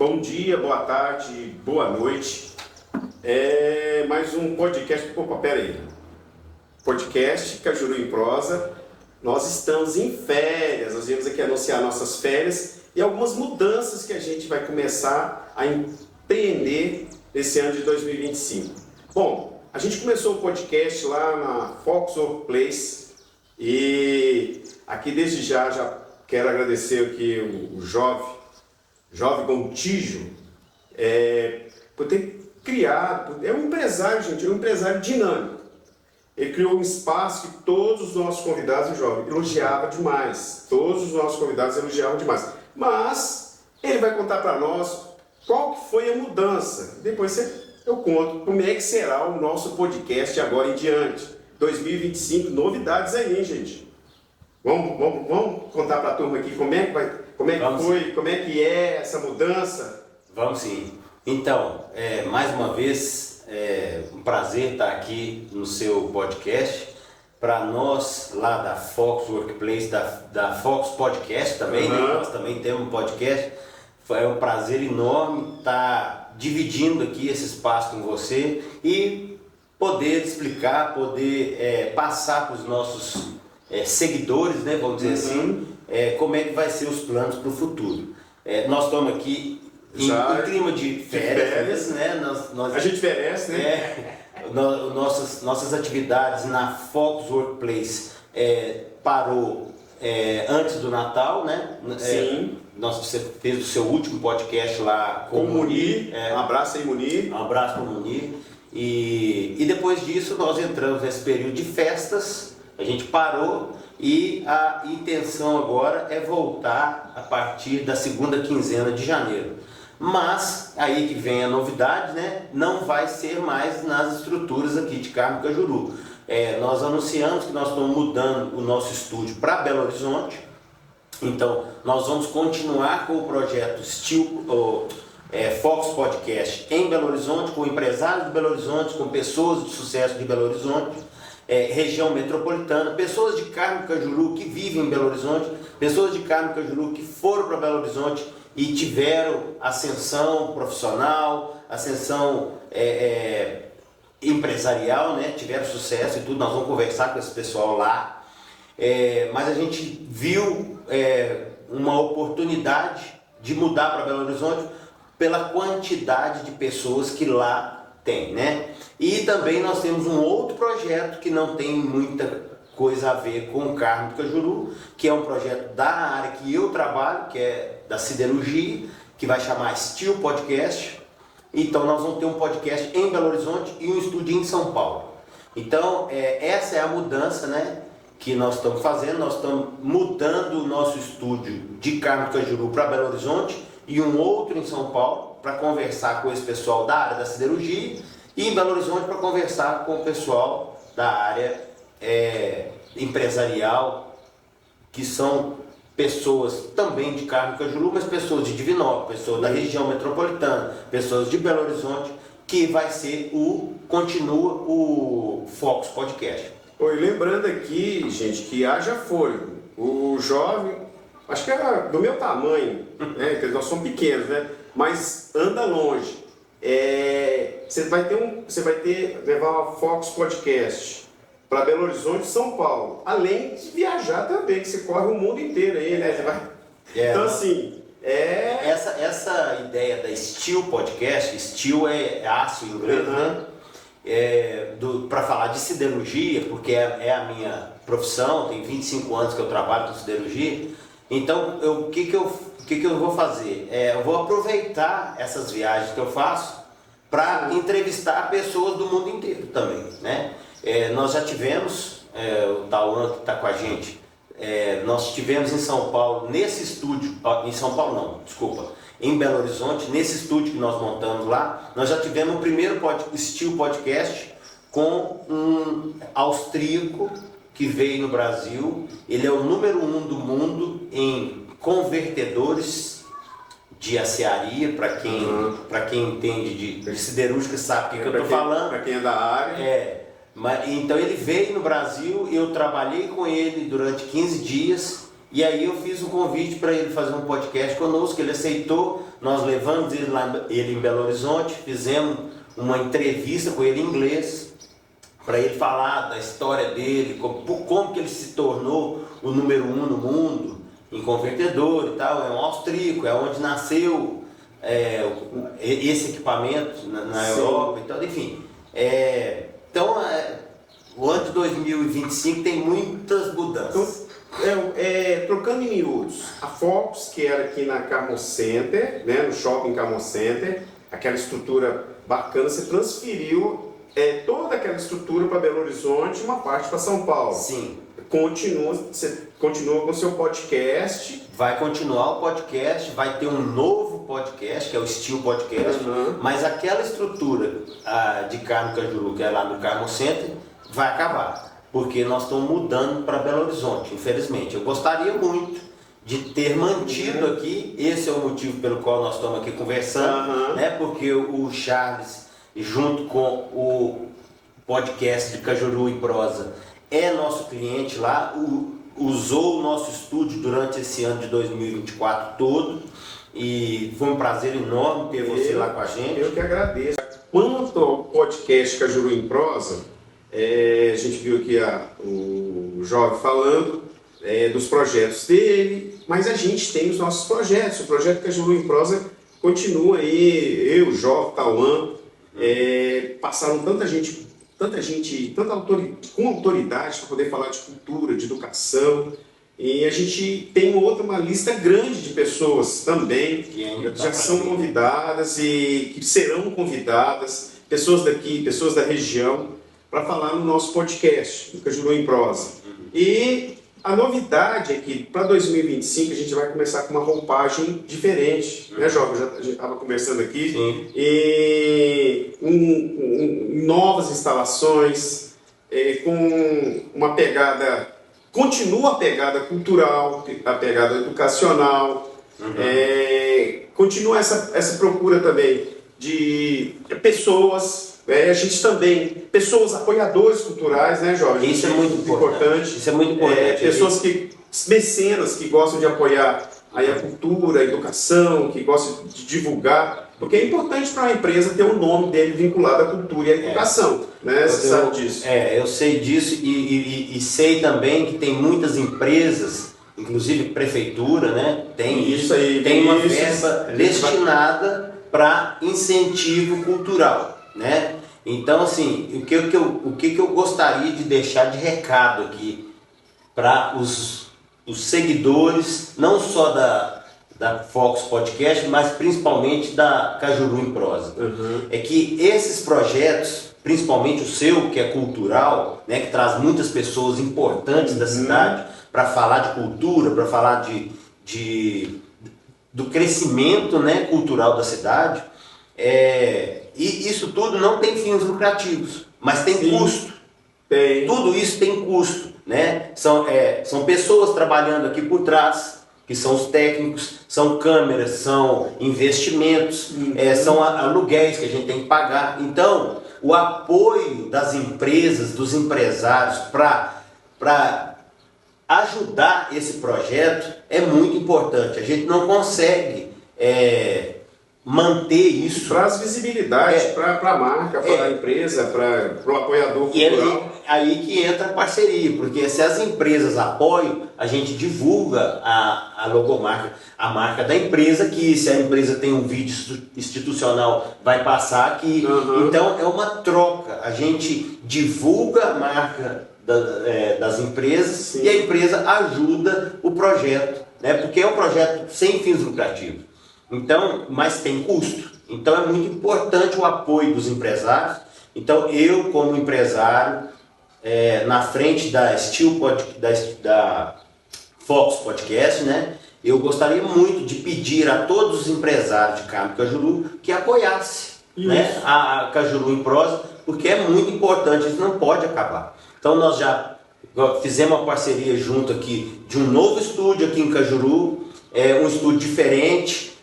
Bom dia, boa tarde, boa noite. Mais um podcast. Opa, pera aí. Podcast Cajuru em Prosa. Nós estamos em férias, nós viemos aqui anunciar nossas férias e algumas mudanças que a gente vai começar a empreender nesse ano de 2025. Bom, a gente começou o podcast lá na Fox Workplace e aqui desde já quero agradecer aqui o Jovem Gontijo por ter criado, é um empresário, gente, é um empresário dinâmico. Ele criou um espaço que todos os nossos convidados, o Jovem, elogiava demais. Todos os nossos convidados elogiavam demais. Mas ele vai contar para nós qual que foi a mudança. Depois eu conto como é que será o nosso podcast agora em diante. 2025, novidades aí, hein, gente? Vamos contar para a turma aqui como é que foi, como é que é essa mudança? Vamos sim. Então, mais uma vez, um prazer estar aqui no seu podcast. Para nós, lá da Fox Workplace, da Fox Podcast também, né? Nós também temos um podcast. É um prazer enorme estar dividindo aqui esse espaço com você e poder explicar, poder passar para os nossos seguidores, né, vamos dizer assim, como é que vai ser os planos para o futuro. Nós estamos aqui em clima de férias, né? A gente merece, né? Nossas atividades na Fox Workplace parou antes do Natal, né? Sim. Você fez o seu último podcast lá com o Munir. Um abraço aí, Munir. Um abraço para o Munir. E depois disso nós entramos nesse período de festas, a gente parou e a intenção agora é voltar a partir da segunda quinzena de janeiro. Mas aí que vem a novidade, né? Não vai ser mais nas estruturas aqui de Carmo Cajuru. Nós anunciamos que nós estamos mudando o nosso estúdio para Belo Horizonte. Então nós vamos continuar com o projeto Fox Podcast em Belo Horizonte, com empresários de Belo Horizonte, com pessoas de sucesso de Belo Horizonte, região metropolitana, pessoas de Carmo Cajuru que vivem em Belo Horizonte, pessoas de Carmo Cajuru que foram para Belo Horizonte e tiveram ascensão profissional, ascensão empresarial, né? Tiveram sucesso e tudo. Nós vamos conversar com esse pessoal lá. Mas a gente viu uma oportunidade de mudar para Belo Horizonte pela quantidade de pessoas que lá tem, né? E também nós temos um outro projeto que não tem muita coisa a ver com o Carmo Cajuru, que é um projeto da área que eu trabalho, que é da siderurgia, que vai chamar Steel Podcast. Então nós vamos ter um podcast em Belo Horizonte e um estúdio em São Paulo. Então essa é a mudança, né, que nós estamos fazendo. Nós estamos mudando o nosso estúdio de Carmo Cajuru para Belo Horizonte e um outro em São Paulo para conversar com esse pessoal da área da siderurgia, e em Belo Horizonte para conversar com o pessoal da área empresarial, que são pessoas também de Carmo Cajuru, mas pessoas de Divinópolis, pessoas da região metropolitana, pessoas de Belo Horizonte, que vai ser continua o Fox Podcast. Oi, lembrando aqui, gente, que haja fôlego. O Jovem, acho que era do meu tamanho, né? Porque nós somos pequenos, né? Mas anda longe. Você vai levar uma Fox Podcast para Belo Horizonte e São Paulo, além de viajar também, que você corre o mundo inteiro aí, né? Você vai... Então, assim, Essa ideia da Steel Podcast, Steel é aço em inglês, né? Para falar de siderurgia, porque é a minha profissão, tem 25 anos que eu trabalho com siderurgia. Então, o que eu vou fazer? Eu vou aproveitar essas viagens que eu faço para entrevistar pessoas do mundo inteiro também, né? Nós já tivemos, o Tauan que está com a gente, nós tivemos em São Paulo, nesse estúdio, em São Paulo não, desculpa, em Belo Horizonte, nesse estúdio que nós montamos lá, nós já tivemos o primeiro Steel Podcast com um austríaco que veio no Brasil. Ele é o número 1 do mundo em convertedores de aciaria, para quem entende de siderúrgica sabe o que eu estou falando. Para quem é da área. Então ele veio no Brasil, eu trabalhei com ele durante 15 dias e aí eu fiz um convite para ele fazer um podcast conosco, ele aceitou. nós levamos ele em Belo Horizonte, fizemos uma entrevista com ele em inglês, para ele falar da história dele, como que ele se tornou o número 1 no mundo, em convertedor e tal. É um austríaco, é onde nasceu esse equipamento na Europa e tal, enfim. Então, o ano de 2025 tem muitas mudanças. Então, trocando em miúdos, a Fox, que era aqui na Carmo Center, né, no shopping Carmo Center, aquela estrutura bacana, você transferiu toda aquela estrutura para Belo Horizonte e uma parte para São Paulo. Sim. Você continua com o seu podcast. Vai continuar o podcast, vai ter um novo podcast, que é o Steel Podcast, mas aquela estrutura de Carmo Cajuru, que é lá no Carmo Center, vai acabar, porque nós estamos mudando para Belo Horizonte, infelizmente. Eu gostaria muito de ter mantido aqui, esse é o motivo pelo qual nós estamos aqui conversando, né? Porque o Charles, junto com o podcast de Cajuru em Prosa, é nosso cliente lá, usou o nosso estúdio durante esse ano de 2024 todo, e foi um prazer enorme ter você lá com a gente. Eu que agradeço. Quanto ao podcast Cajuru em Prosa, a gente viu aqui o jovem falando dos projetos dele, mas a gente tem os nossos projetos. O projeto Cajuru em Prosa continua aí, eu, Jovem, Tauan, passaram com autoridade para poder falar de cultura, de educação, e a gente tem uma lista grande de pessoas também que já são convidadas e que serão convidadas, pessoas daqui, pessoas da região, para falar no nosso podcast, do Cajuru em Prosa. E a novidade é que para 2025 a gente vai começar com uma roupagem diferente, né, Jovem? A gente estava conversando aqui. Sim. E novas instalações, com uma pegada, continua a pegada cultural, a pegada educacional, continua essa procura também de pessoas. A gente também, pessoas, apoiadores culturais, né, Jovem? Isso é muito importante. Isso é muito importante. Pessoas mecenas que gostam de apoiar aí a cultura, a educação, que gostam de divulgar, porque é importante para uma empresa ter o nome dele vinculado à cultura e à educação, né? Você sabe disso. Eu sei disso e sei também que tem muitas empresas, inclusive prefeitura, né? Tem isso aí, tem uma verba destinada para incentivo cultural, né? Então, assim, o que eu gostaria de deixar de recado aqui para os seguidores, não só da Fox Podcast, mas principalmente da Cajuru em Prosa, é que esses projetos, principalmente o seu, que é cultural, né, que traz muitas pessoas importantes da cidade para falar de cultura, para falar do crescimento, né, cultural da cidade, e isso tudo não tem fins lucrativos, mas tem custo. Tudo isso tem custo, né? São pessoas trabalhando aqui por trás, que são os técnicos, são câmeras, são investimentos, são aluguéis que a gente tem que pagar. Então, o apoio das empresas, dos empresários para ajudar esse projeto é muito importante. A gente não consegue manter isso. Traz visibilidade para a marca, para a empresa, para o apoiador cultural. E aí que entra a parceria, porque se as empresas apoiam, a gente divulga a logomarca, a marca da empresa, que se a empresa tem um vídeo institucional, vai passar aqui. Então é uma troca, a gente divulga a marca das empresas e a empresa ajuda o projeto, né? Porque é um projeto sem fins lucrativos. Então, mas tem custo. Então é muito importante o apoio dos empresários. Então eu, como empresário, na frente da da Fox Podcast, né, eu gostaria muito de pedir a todos os empresários de Carmo Cajuru que apoiassem, né, a Cajuru em Prosa, porque é muito importante, isso não pode acabar. Então nós já fizemos uma parceria junto aqui de um novo estúdio aqui em Cajuru, um estúdio diferente,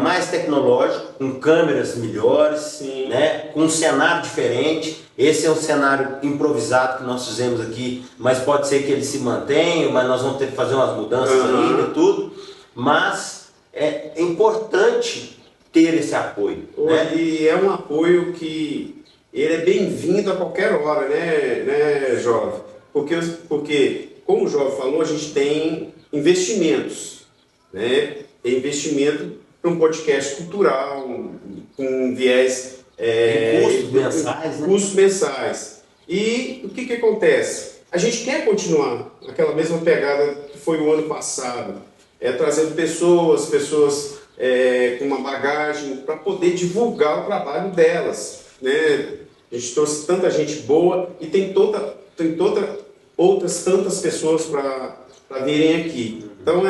mais tecnológico, com câmeras melhores, né, com um cenário diferente. Esse é um cenário improvisado que nós fizemos aqui, mas pode ser que ele se mantenha, mas nós vamos ter que fazer umas mudanças ainda e tudo. Mas é importante ter esse apoio. Né? E é um apoio que ele é bem-vindo a qualquer hora, né, Jovem? Porque, como o Jovem falou, a gente tem investimentos, né? Investimento para um podcast cultural, com um viés... custos mensais, né? Custos mensais. E o que acontece? A gente quer continuar aquela mesma pegada que foi o ano passado, trazendo pessoas com uma bagagem para poder divulgar o trabalho delas, né? A gente trouxe tanta gente boa e tem outras tantas pessoas para virem aqui. Então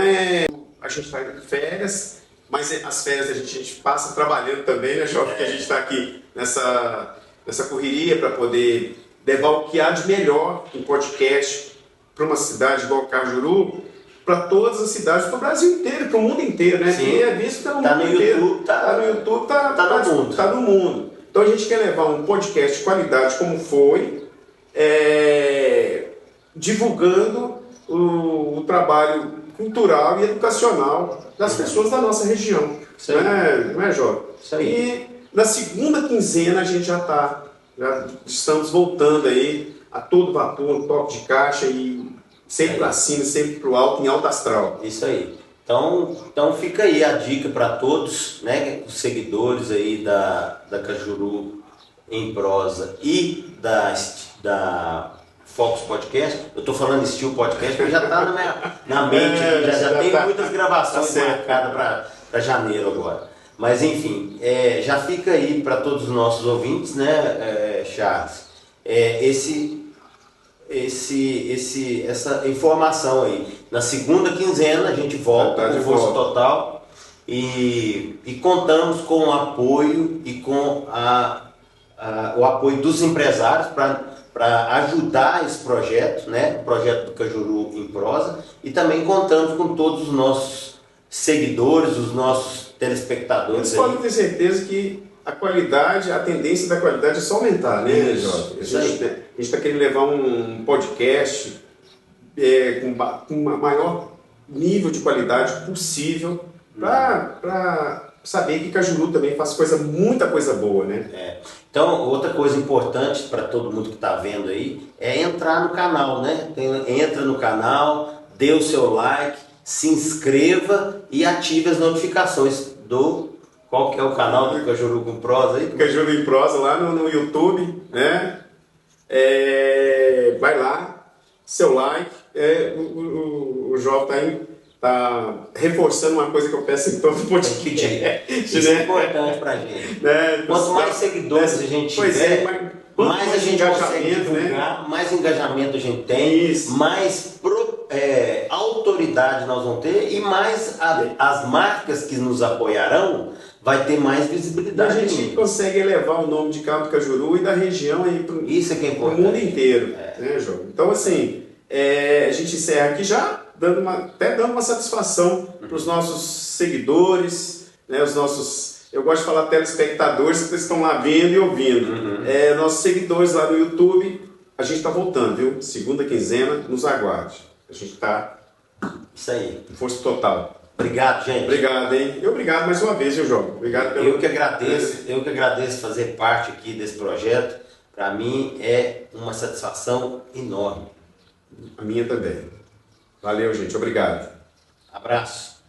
a gente está em férias, mas as férias a gente passa trabalhando também, né, Jovem? Porque a gente está aqui nessa correria para poder levar o que há de melhor em podcast para uma cidade igual Cajuru, para todas as cidades, para o Brasil inteiro, para o mundo inteiro, né? Sim. E é visto pelo Tá mundo no inteiro. YouTube, Tá no YouTube, tá no mundo. Então a gente quer levar um podcast de qualidade como foi, divulgando o trabalho cultural e educacional das pessoas da nossa região. Não é, Jovem? Isso aí. E na segunda quinzena a gente já estamos voltando aí a todo vapor, toque de caixa e sempre para cima, sempre para o alto, em alto astral. Isso aí. Então fica aí a dica para todos, né, os seguidores aí da Cajuru em Prosa e da Fox Podcast. Eu estou falando Steel Podcast porque já está na mente, já tem muitas gravações marcadas para janeiro agora. Mas enfim, já fica aí para todos os nossos ouvintes, né, Charles, essa informação aí. Na segunda quinzena a gente volta com força total e contamos com o apoio e com o apoio dos empresários para ajudar esse projeto, né? O projeto do Cajuru em Prosa, e também contamos com todos os nossos seguidores, os nossos telespectadores. Eles podem ter certeza que a qualidade, a tendência da qualidade é só aumentar, né, Jorge? A gente está querendo levar um podcast com o maior nível de qualidade possível para saber que Cajuru também faz muita coisa boa, né? Então, outra coisa importante para todo mundo que está vendo aí é entrar no canal, né? Entra no canal, dê o seu like, se inscreva e ative as notificações qual que é o canal do Cajuru com Prosa aí? Cajuru em Prosa lá no YouTube, né? Vai lá, seu like. O Jovem tá reforçando uma coisa que eu peço em todo podcast. Isso é importante pra gente. Quanto mais seguidores a gente tiver, mais a gente consegue divulgar, mais engajamento a gente tem, mais autoridade nós vamos ter e mais as marcas que nos apoiarão vai ter mais visibilidade. E a gente consegue elevar o nome de Cabo do Cajuru e da região aí para o mundo inteiro, né, João? Então, assim, a gente encerra aqui já dando uma satisfação para os nossos seguidores, né, os nossos, eu gosto de falar telespectadores, que estão lá vendo e ouvindo. Nossos seguidores lá no YouTube, a gente está voltando, viu? Segunda quinzena, nos aguarde. A gente está... Isso aí. Força total. Obrigado, gente. Obrigado, hein? E obrigado mais uma vez, viu, João? Obrigado pelo... Eu que agradeço fazer parte aqui desse projeto. Para mim é uma satisfação enorme. A minha também. Valeu, gente. Obrigado. Abraço.